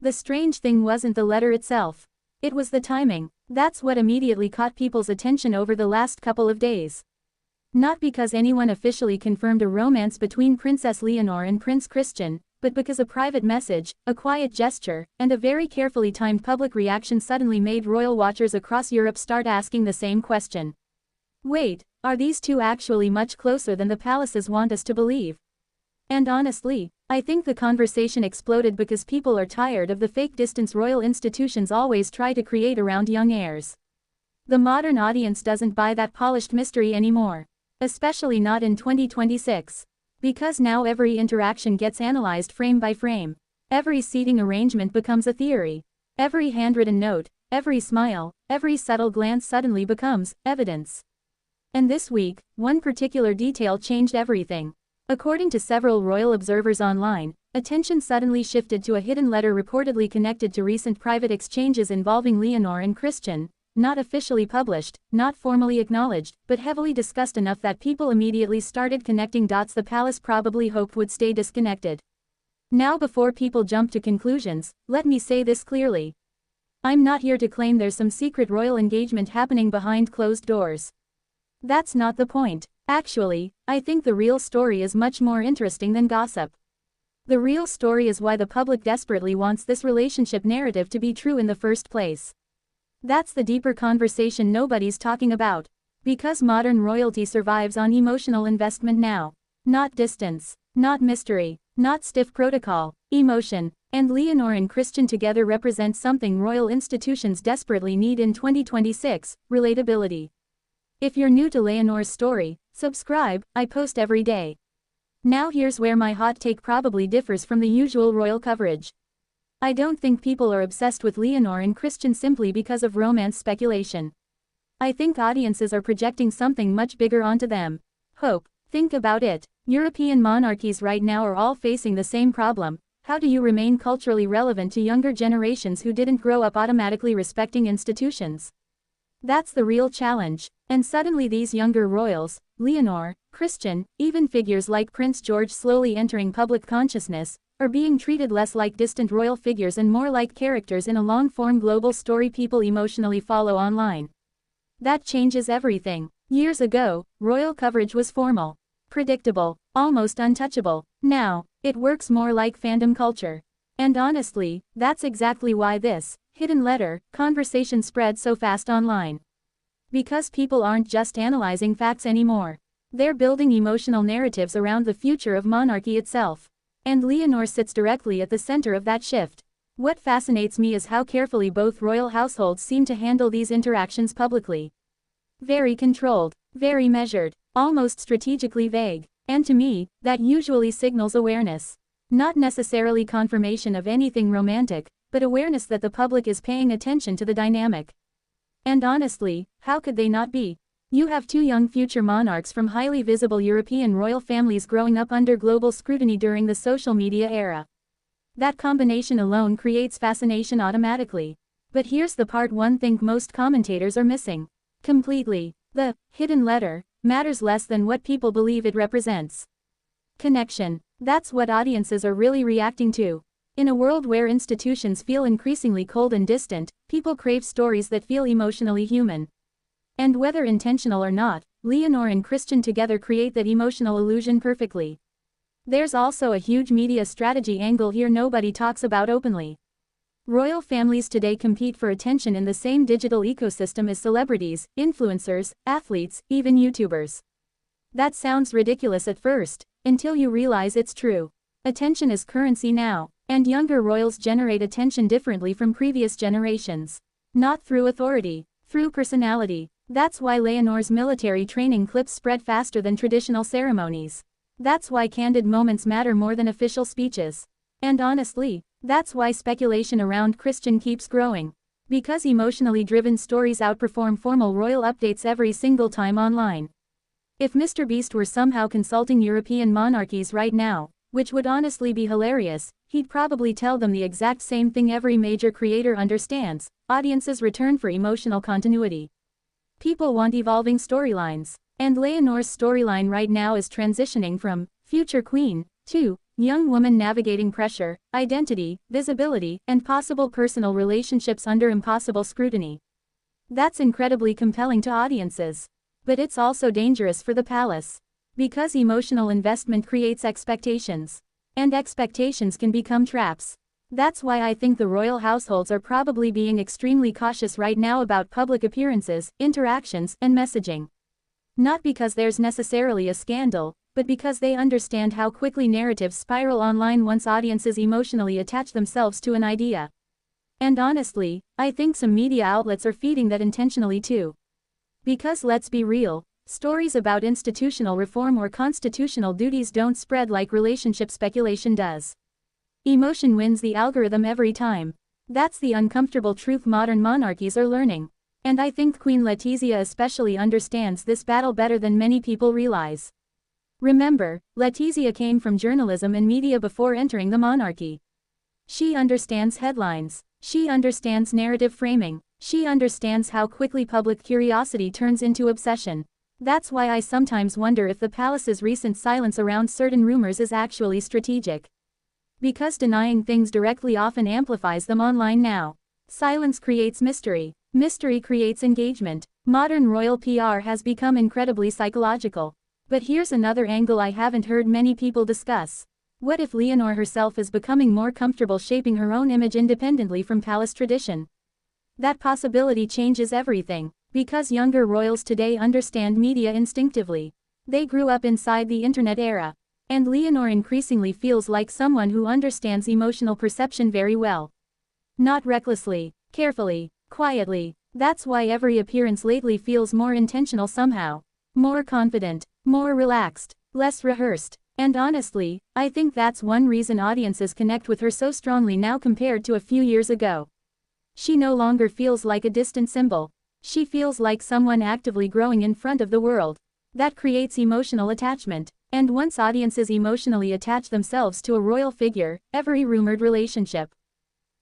The strange thing wasn't the letter itself. It was the timing. That's what immediately caught people's attention over the last couple of days. Not because anyone officially confirmed a romance between Princess Leonor and Prince Christian, but because a private message, a quiet gesture, and a very carefully timed public reaction suddenly made royal watchers across Europe start asking the same question. Wait, are these two actually much closer than the palaces want us to believe? And honestly, I think the conversation exploded because people are tired of the fake distance royal institutions always try to create around young heirs. The modern audience doesn't buy that polished mystery anymore. Especially not in 2026. Because now every interaction gets analyzed frame by frame. Every seating arrangement becomes a theory. Every handwritten note, every smile, every subtle glance suddenly becomes evidence. And this week, one particular detail changed everything. According to several royal observers online, attention suddenly shifted to a hidden letter reportedly connected to recent private exchanges involving Leonor and Christian. Not officially published, not formally acknowledged, but heavily discussed enough that people immediately started connecting dots the palace probably hoped would stay disconnected. Now before people jump to conclusions, let me say this clearly. I'm not here to claim there's some secret royal engagement happening behind closed doors. That's not the point. Actually, I think the real story is much more interesting than gossip. The real story is why the public desperately wants this relationship narrative to be true in the first place. That's the deeper conversation nobody's talking about. Because modern royalty survives on emotional investment now. Not distance. Not mystery. Not stiff protocol. Emotion. And Leonor and Christian together represent something royal institutions desperately need in 2026, relatability. If you're new to Leonor's story, subscribe, I post every day. Now here's where my hot take probably differs from the usual royal coverage. I don't think people are obsessed with Leonor and Christian simply because of romance speculation. I think audiences are projecting something much bigger onto them. Hope. Think about it. European monarchies right now are all facing the same problem. How do you remain culturally relevant to younger generations who didn't grow up automatically respecting institutions? That's the real challenge. And suddenly these younger royals, Leonor, Christian, even figures like Prince George slowly entering public consciousness, are being treated less like distant royal figures and more like characters in a long-form global story people emotionally follow online. That changes everything. Years ago, royal coverage was formal, predictable, almost untouchable. Now, it works more like fandom culture. And honestly, that's exactly why this hidden letter conversation spread so fast online. Because people aren't just analyzing facts anymore. They're building emotional narratives around the future of monarchy itself. And Leonor sits directly at the center of that shift. What fascinates me is how carefully both royal households seem to handle these interactions publicly. Very controlled, very measured, almost strategically vague. And to me, that usually signals awareness. Not necessarily confirmation of anything romantic, but awareness that the public is paying attention to the dynamic. And honestly, how could they not be? You have two young future monarchs from highly visible European royal families growing up under global scrutiny during the social media era. That combination alone creates fascination automatically. But here's the part one think most commentators are missing. Completely. The hidden letter matters less than what people believe it represents. Connection. That's what audiences are really reacting to. In a world where institutions feel increasingly cold and distant, people crave stories that feel emotionally human. And whether intentional or not, Leonor and Christian together create that emotional illusion perfectly. There's also a huge media strategy angle here nobody talks about openly. Royal families today compete for attention in the same digital ecosystem as celebrities, influencers, athletes, even YouTubers. That sounds ridiculous at first, until you realize it's true. Attention is currency now, and younger royals generate attention differently from previous generations. Not through authority, through personality. That's why Leonor's military training clips spread faster than traditional ceremonies. That's why candid moments matter more than official speeches. And honestly, that's why speculation around Christian keeps growing. Because emotionally driven stories outperform formal royal updates every single time online. If Mr. Beast were somehow consulting European monarchies right now, which would honestly be hilarious, he'd probably tell them the exact same thing every major creator understands: audiences return for emotional continuity. People want evolving storylines. And Leonor's storyline right now is transitioning from future queen to Young woman navigating pressure, identity, visibility, and possible personal relationships under impossible scrutiny. That's incredibly compelling to audiences. But it's also dangerous for the palace. Because emotional investment creates expectations. And expectations can become traps. That's why I think the royal households are probably being extremely cautious right now about public appearances, interactions, and messaging. Not because there's necessarily a scandal, but because they understand how quickly narratives spiral online once audiences emotionally attach themselves to an idea. And honestly, I think some media outlets are feeding that intentionally too. Because let's be real, stories about institutional reform or constitutional duties don't spread like relationship speculation does. Emotion wins the algorithm every time. That's the uncomfortable truth modern monarchies are learning. And I think Queen Letizia especially understands this battle better than many people realize. Remember, Letizia came from journalism and media before entering the monarchy. She understands headlines. She understands narrative framing. She understands how quickly public curiosity turns into obsession. That's why I sometimes wonder if the palace's recent silence around certain rumors is actually strategic. Because denying things directly often amplifies them online now. Silence creates mystery. Mystery creates engagement. Modern royal PR has become incredibly psychological. But here's another angle I haven't heard many people discuss. What if Leonor herself is becoming more comfortable shaping her own image independently from palace tradition? That possibility changes everything. Because younger royals today understand media instinctively. They grew up inside the internet era. And Leonor increasingly feels like someone who understands emotional perception very well. Not recklessly, carefully, quietly. That's why every appearance lately feels more intentional somehow. More confident, more relaxed, less rehearsed. And honestly, I think that's one reason audiences connect with her so strongly now compared to a few years ago. She no longer feels like a distant symbol. She feels like someone actively growing in front of the world. That creates emotional attachment. And once audiences emotionally attach themselves to a royal figure, every rumored relationship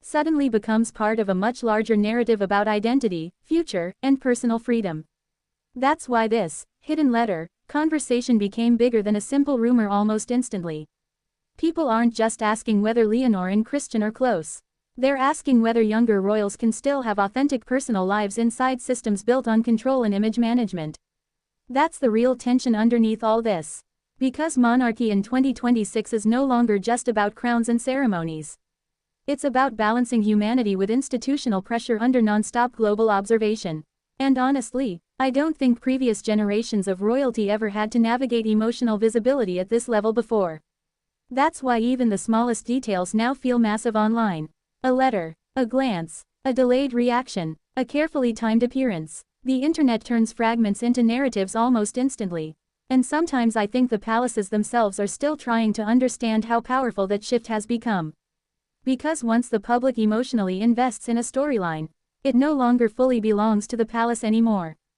suddenly becomes part of a much larger narrative about identity, future, and personal freedom. That's why this hidden letter conversation became bigger than a simple rumor almost instantly. People aren't just asking whether Leonor and Christian are close. They're asking whether younger royals can still have authentic personal lives inside systems built on control and image management. That's the real tension underneath all this. Because monarchy in 2026 is no longer just about crowns and ceremonies. It's about balancing humanity with institutional pressure under non-stop global observation. And honestly, I don't think previous generations of royalty ever had to navigate emotional visibility at this level before. That's why even the smallest details now feel massive online. A letter, a glance, a delayed reaction, a carefully timed appearance. The internet turns fragments into narratives almost instantly. And sometimes I think the palaces themselves are still trying to understand how powerful that shift has become. Because once the public emotionally invests in a storyline, it no longer fully belongs to the palace anymore.